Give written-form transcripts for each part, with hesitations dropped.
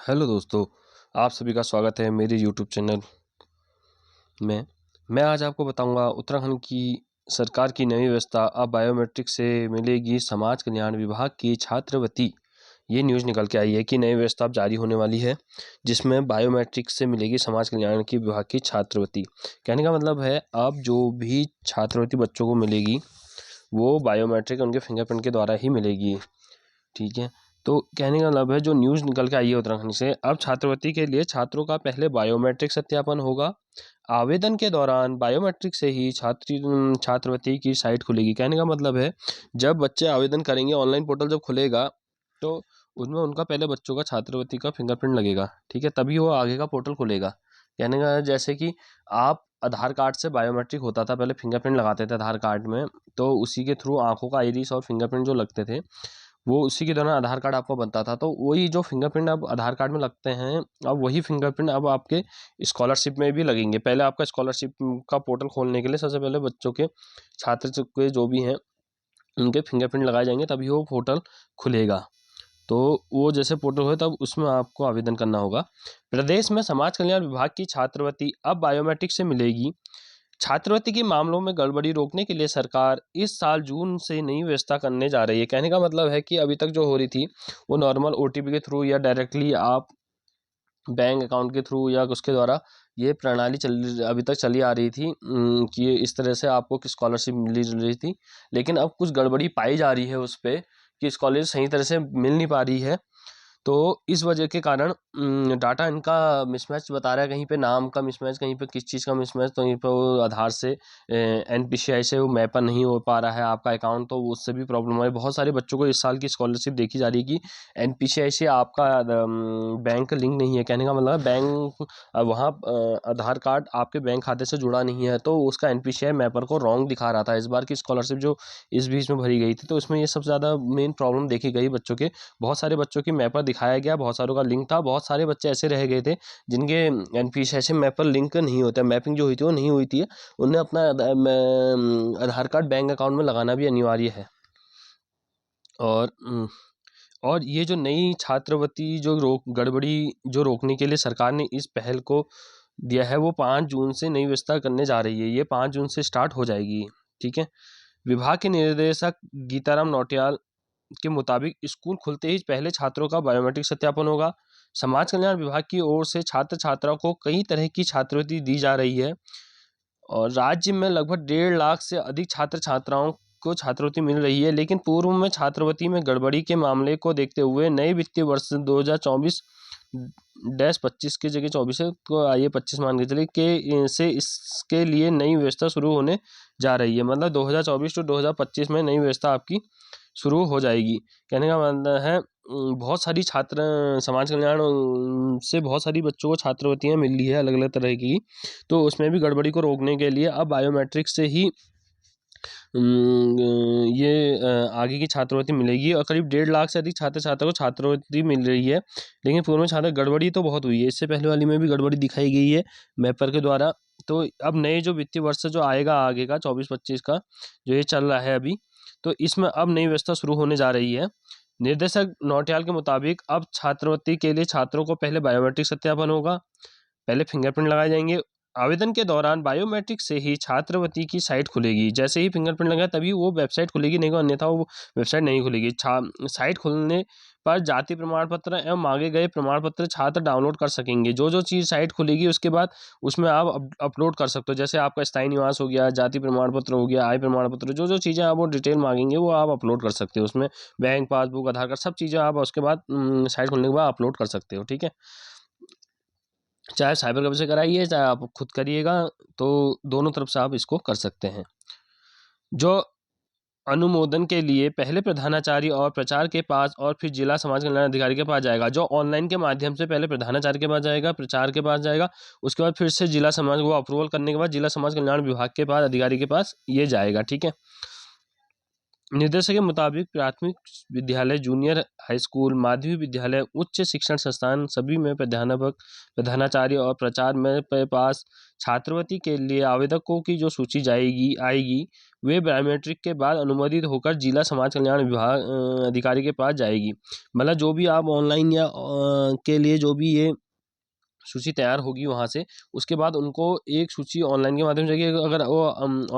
Hello दोस्तों, आप सभी का स्वागत है मेरे यूट्यूब चैनल में। मैं आज आपको बताऊंगा उत्तराखंड की सरकार की नई व्यवस्था अब बायोमेट्रिक से मिलेगी समाज कल्याण विभाग की छात्रवृत्ति। ये न्यूज़ निकल के आई है कि नई व्यवस्था अब जारी होने वाली है जिसमें बायोमेट्रिक से मिलेगी समाज कल्याण की विभाग की छात्रवृत्ति। कहने का मतलब है अब जो भी छात्रवृत्ति बच्चों को मिलेगी वो बायोमेट्रिक उनके फिंगरप्रिंट के द्वारा ही मिलेगी। ठीक है, तो कहने का मतलब है जो न्यूज़ निकल के आई है उत्तराखंड से, अब छात्रवृत्ति के लिए छात्रों का पहले बायोमेट्रिक सत्यापन होगा। आवेदन के दौरान बायोमेट्रिक से ही छात्रवृत्ति की साइट खुलेगी। कहने का मतलब है जब बच्चे आवेदन करेंगे, ऑनलाइन पोर्टल जब खुलेगा तो उसमें उनका पहले बच्चों का छात्रवृत्ति का फिंगरप्रिंट लगेगा। ठीक है, तभी वो आगे का पोर्टल खुलेगा। कहने का जैसे कि आप आधार कार्ड से बायोमेट्रिक होता था, पहले फिंगरप्रिंट लगाते थे आधार कार्ड में, तो उसी के थ्रू आंखों का आइरिस और फिंगरप्रिंट जो लगते थे वो उसी के दौरान आधार कार्ड आपको बनता था। तो वही जो फिंगरप्रिंट अब आधार कार्ड में लगते हैं, अब वही फिंगरप्रिंट अब आपके स्कॉलरशिप में भी लगेंगे। पहले आपका स्कॉलरशिप का पोर्टल खोलने के लिए सबसे पहले बच्चों के छात्र के जो भी हैं उनके फिंगरप्रिंट लगाए जाएंगे, तभी वो पोर्टल खुलेगा। तो वो जैसे पोर्टल हो तब उसमें आपको आवेदन करना होगा। प्रदेश में समाज कल्याण विभाग की छात्रवृत्ति अब बायोमेट्रिक से मिलेगी। छात्रवृत्ति के मामलों में गड़बड़ी रोकने के लिए सरकार इस साल जून से नई व्यवस्था करने जा रही है। कहने का मतलब है कि अभी तक जो हो रही थी वो नॉर्मल ओटीपी के थ्रू या डायरेक्टली आप बैंक अकाउंट के थ्रू या उसके द्वारा ये प्रणाली अभी तक चली आ रही थी कि इस तरह से आपको स्कॉलरशिप मिल रही थी। लेकिन अब कुछ गड़बड़ी पाई जा रही है उस पर कि स्कॉलरशिप सही तरह से मिल नहीं पा रही है। तो इस वजह के कारण डाटा इनका मिसमैच बता रहा है, कहीं पे नाम का मिसमैच, कहीं पे किस चीज़ का मिसमैच, तो कहीं पे वो आधार से एनपीसीआई से वो मैपर नहीं हो पा रहा है आपका अकाउंट, तो उससे भी प्रॉब्लम है। बहुत सारे बच्चों को इस साल की स्कॉलरशिप देखी जा रही है कि एनपीसीआई से आपका बैंक लिंक नहीं है। कहने का मतलब बैंक वहाँ आधार कार्ड आपके बैंक खाते से जुड़ा नहीं है, तो उसका एनपीसीआई मैपर को रॉन्ग दिखा रहा था। इस बार की स्कॉलरशिप जो इस बीच में भरी गई थी, तो इसमें ये सबसे ज़्यादा मेन प्रॉब्लम देखी गई बच्चों के। बहुत सारे बच्चों की मैपर दिखाया गया, बहुत सारों का लिंक था, बहुत सारे बच्चे ऐसे रह गए थे जिनके एनपीसीआई से मैपर लिंक नहीं होता, मैपिंग जो हुई थी वो नहीं हुई थी। उन्हें अपना आधार कार्ड बैंक अकाउंट में लगाना भी अनिवार्य है। और और ये जो नई छात्रवृत्ति जो गड़बड़ी जो रोकने के लिए सरकार ने इस पहल को दिया है, वो 5 जून से नई व्यवस्था करने जा रही है। ये 5 जून से स्टार्ट हो जाएगी। ठीक है, विभाग के निदेशक गीताराम नौटियाल के मुताबिक स्कूल खुलते ही पहले छात्रों का बायोमेट्रिक सत्यापन होगा। समाज कल्याण विभाग की ओर से छात्र छात्राओं को कई तरह की छात्रवृत्ति दी जा रही है और राज्य में लगभग 1.5 लाख से अधिक छात्र छात्राओं को छात्रवृत्ति मिल रही है। लेकिन पूर्व में छात्रवृत्ति में गड़बड़ी के मामले को देखते हुए नए वित्तीय वर्ष 2024-25 की जगह 24 है, तो आइए 25 मान के चलिए के से इसके लिए नई व्यवस्था शुरू होने जा रही है। मतलब 2024 टू 2025 में नई व्यवस्था आपकी शुरू हो जाएगी। कहने का मतलब है बहुत सारी छात्र समाज कल्याण से बहुत सारी बच्चों को छात्रवृत्तियाँ मिल रही है अलग अलग तरह की, तो उसमें भी गड़बड़ी को रोकने के लिए अब बायोमेट्रिक से ही आगे की छात्रवृत्ति मिलेगी। और करीब 1.5 लाख से अधिक छात्र छात्राओं को छात्रवृत्ति मिल रही है। लेकिन पूर्व में छात्र गड़बड़ी तो बहुत हुई है, इससे पहले वाली में भी गड़बड़ी दिखाई गई है मैपर के द्वारा। तो अब नए जो वित्तीय वर्ष जो आएगा आगे का 24-25 का जो ये चल रहा है अभी, तो इसमें अब नई व्यवस्था शुरू होने जा रही है। निर्देशक नौटियाल के मुताबिक अब छात्रवृत्ति के लिए छात्रों को पहले बायोमेट्रिक सत्यापन होगा, पहले फिंगरप्रिंट लगाए जाएंगे। आवेदन के दौरान बायोमेट्रिक से ही छात्रवृत्ति की साइट खुलेगी। जैसे ही फिंगरप्रिंट लगा तभी वो वेबसाइट खुलेगी, नहीं तो अन्यथा वो वेबसाइट नहीं खुलेगी। साइट खुलने पर जाति प्रमाण पत्र एवं मांगे गए प्रमाण पत्र छात्र डाउनलोड कर सकेंगे। जो जो चीज़ साइट खुलेगी उसके बाद उसमें आप अपलोड कर सकते हो। जैसे आपका स्थायी निवास हो गया, जाति प्रमाण पत्र हो गया, आय प्रमाण पत्र, जो जो चीज़ें आप वो डिटेल मांगेंगे वो आप अपलोड कर सकते हो उसमें। बैंक पासबुक, आधार कार्ड, सब चीज़ें आप उसके बाद साइट खुलने के बाद अपलोड कर सकते हो। ठीक है, चाहे साइबर कैफे से कराइए चाहे आप खुद करिएगा, तो दोनों तरफ से आप इसको कर सकते हैं। जो अनुमोदन के लिए पहले प्रधानाचार्य और प्रचार के पास और फिर जिला समाज कल्याण अधिकारी के पास जाएगा। जो ऑनलाइन के माध्यम से पहले प्रधानाचार्य के पास जाएगा, प्रचार के पास जाएगा, उसके बाद फिर से जिला समाज वो अप्रूवल करने के बाद जिला समाज कल्याण विभाग के पास अधिकारी के पास ये जाएगा। ठीक है, निर्देशक के मुताबिक प्राथमिक विद्यालय, जूनियर हाई स्कूल, माध्यमिक विद्यालय, उच्च शिक्षण संस्थान सभी में प्राध्यापक, प्रधानाचार्य और प्राचार्य में पास छात्रवृत्ति के लिए आवेदकों की जो सूची आएगी वे बायोमेट्रिक के बाद अनुमोदित होकर जिला समाज कल्याण विभाग अधिकारी के पास जाएगी। मतलब जो भी आप ऑनलाइन या के लिए जो भी ये सूची तैयार होगी वहाँ से, उसके बाद उनको एक सूची ऑनलाइन के माध्यम से जाएगी। अगर वो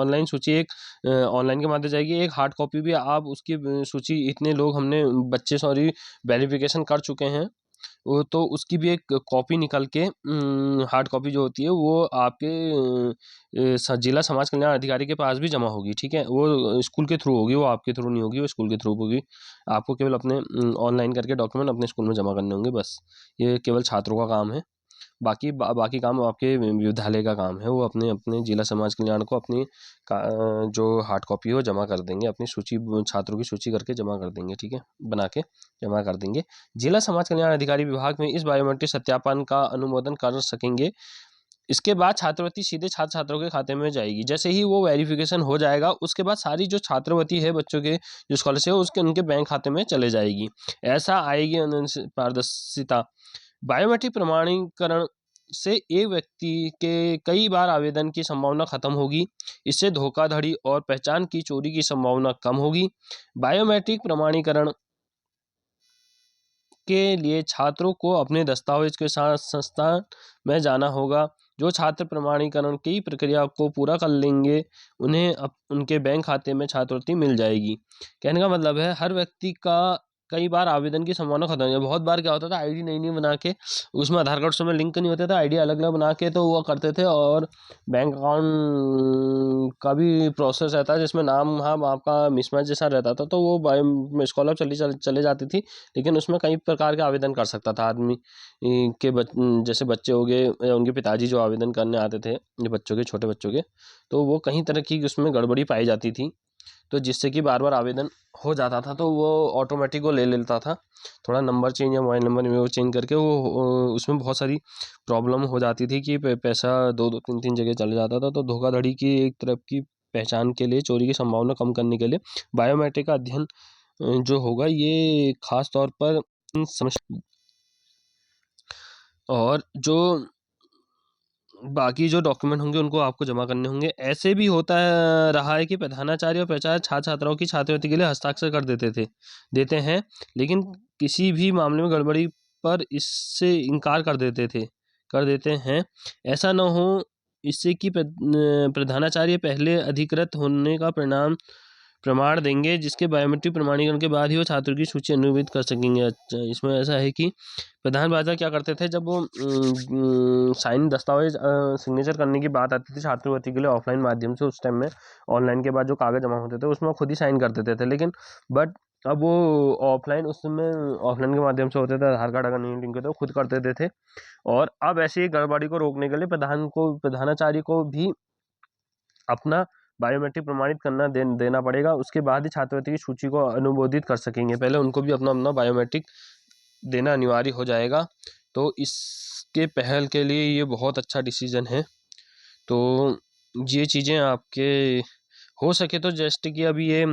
ऑनलाइन सूची एक ऑनलाइन के माध्यम से जाएगी, एक हार्ड कॉपी भी आप उसकी सूची इतने लोग हमने बच्चे वेरिफिकेशन कर चुके हैं वो, तो उसकी भी एक कॉपी निकल के हार्ड कॉपी जो होती है वो आपके जिला समाज कल्याण अधिकारी के पास भी जमा होगी। ठीक है, वो स्कूल के थ्रू होगी, वो आपके थ्रू नहीं होगी, वो स्कूल के थ्रू होगी। आपको केवल अपने ऑनलाइन करके डॉक्यूमेंट अपने स्कूल में जमा करने होंगे, बस। ये केवल छात्रों का काम है। बाकी काम आपके विद्यालय का काम है, वो अपने अपने जिला समाज कल्याण को अपनी जो हार्ड कॉपी है वो जमा कर देंगे, अपनी सूची छात्रों की सूची करके जमा कर देंगे। ठीक है, बना के जमा कर देंगे। जिला समाज कल्याण अधिकारी विभाग में इस बायोमेट्रिक सत्यापन का अनुमोदन कर सकेंगे। इसके बाद छात्रवृत्ति सीधे छात्र छात्रों के खाते में जाएगी। जैसे ही वो वेरिफिकेशन हो जाएगा, उसके बाद सारी जो छात्रवृत्ति है बच्चों के जो स्कॉलरशिप है उसके उनके बैंक खाते में चले जाएगी। ऐसा आएगी पारदर्शिता। बायोमेट्रिक प्रमाणीकरण से एक व्यक्ति के कई बार आवेदन की संभावना खत्म होगी। इससे धोखाधड़ी और पहचान की चोरी की संभावना कम होगी। बायोमेट्रिक प्रमाणीकरण के लिए छात्रों को अपने दस्तावेज के साथ संस्थान में जाना होगा। जो छात्र प्रमाणीकरण की प्रक्रिया को पूरा कर लेंगे उन्हें उनके बैंक खाते में छात्रवृत्ति मिल जाएगी। कहने का मतलब है हर व्यक्ति का कई बार आवेदन की संभावना खत्म है। बहुत बार क्या होता था, आईडी नई बना के उसमें आधार कार्ड में लिंक नहीं होता था, आईडी अलग अलग बना के तो वो करते थे, और बैंक अकाउंट का भी प्रोसेस रहता है जिसमें नाम हाँ आपका मिसमैच जैसा रहता था, तो वो बायो स्कॉलर चले जाती थी। लेकिन उसमें कई प्रकार के आवेदन कर सकता था आदमी के जैसे बच्चे हो गए या उनके पिताजी जो आवेदन करने आते थे बच्चों के, छोटे बच्चों के, तो वो कहीं तरह की उसमें गड़बड़ी पाई जाती थी, तो जिससे कि बार बार आवेदन हो जाता था, तो वो ऑटोमेटिक वो ले लेता था। थोड़ा नंबर चेंज या मोबाइल नंबर में वो चेंज करके वो उसमें बहुत सारी प्रॉब्लम हो जाती थी कि पैसा दो दो तीन तीन जगह चले जाता था। तो धोखाधड़ी की एक तरफ की पहचान के लिए, चोरी की संभावना कम करने के लिए बायोमेट्रिक का अध्ययन जो होगा ये खास तौर पर समस्या, और जो बाकी जो डॉक्यूमेंट होंगे उनको आपको जमा करने होंगे। ऐसे भी होता रहा है कि प्रधानाचार्य और प्राचार्य छात्र छात्राओं की छात्रवृत्ति के लिए हस्ताक्षर कर देते हैं, लेकिन किसी भी मामले में गड़बड़ी पर इससे इनकार कर देते हैं। ऐसा न हो इससे कि प्रधानाचार्य पहले अधिकृत होने का प्रमाण देंगे, जिसके बायोमेट्रिक प्रमाणीकरण के बाद ही वो छात्रों की सूची अनुमोदित कर सकेंगे। अच्छा, इसमें ऐसा है कि प्रधान प्राचार्य क्या करते थे, जब वो साइन दस्तावेज सिग्नेचर करने की बात आती थी छात्रवृत्ति के लिए ऑफलाइन माध्यम से, उस टाइम में ऑनलाइन के बाद जो कागज जमा होते थे उसमें खुद ही साइन कर देते थे, लेकिन बट अब वो ऑफलाइन उस समय ऑफलाइन के माध्यम से होते थे, आधार कार्ड अगर नहीं लिंक होते तो खुद कर देते थे। और अब ऐसी गड़बड़ी को रोकने के लिए प्रधानाचार्य को भी अपना बायोमेट्रिक प्रमाणित करना देना पड़ेगा। उसके बाद ही छात्रवृत्ति की सूची को अनुमोदित कर सकेंगे। पहले उनको भी अपना अपना बायोमेट्रिक देना अनिवार्य हो जाएगा। तो इसके पहल के लिए ये बहुत अच्छा डिसीजन है। तो ये चीज़ें आपके हो सके तो जैसे कि अभी ये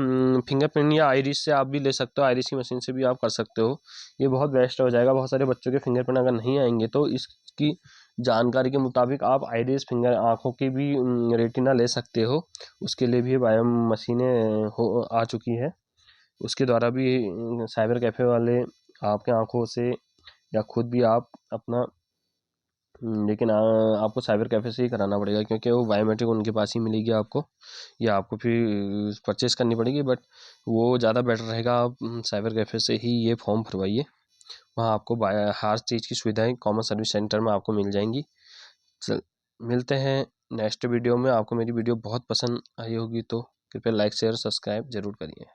फिंगरप्रिंट या आइरिस से आप भी ले सकते हो, आइरिस की मशीन से भी आप कर सकते हो, ये बहुत बेस्ट हो जाएगा। बहुत सारे बच्चों के फिंगरप्रिंट अगर नहीं आएंगे तो इसकी जानकारी के मुताबिक आप आइरिस फिंगर आँखों की भी रेटिना ले सकते हो। उसके लिए भी बायो मशीनें आ चुकी है, उसके द्वारा भी साइबर कैफ़े वाले आपके आँखों से या खुद भी आप अपना लेकिन आपको साइबर कैफ़े से ही कराना पड़ेगा, क्योंकि वो बायोमेट्रिक उनके पास ही मिलेगी आपको, या आपको फिर परचेस करनी पड़ेगी। बट वो ज़्यादा बेटर रहेगा, आप साइबर कैफ़े से ही ये फॉर्म भरवाइए। वहाँ आपको हर चीज़ की सुविधाएं कॉमन सर्विस सेंटर में आपको मिल जाएंगी। मिलते हैं नेक्स्ट वीडियो में। आपको मेरी वीडियो बहुत पसंद आई होगी तो कृपया लाइक शेयर सब्सक्राइब ज़रूर करिए।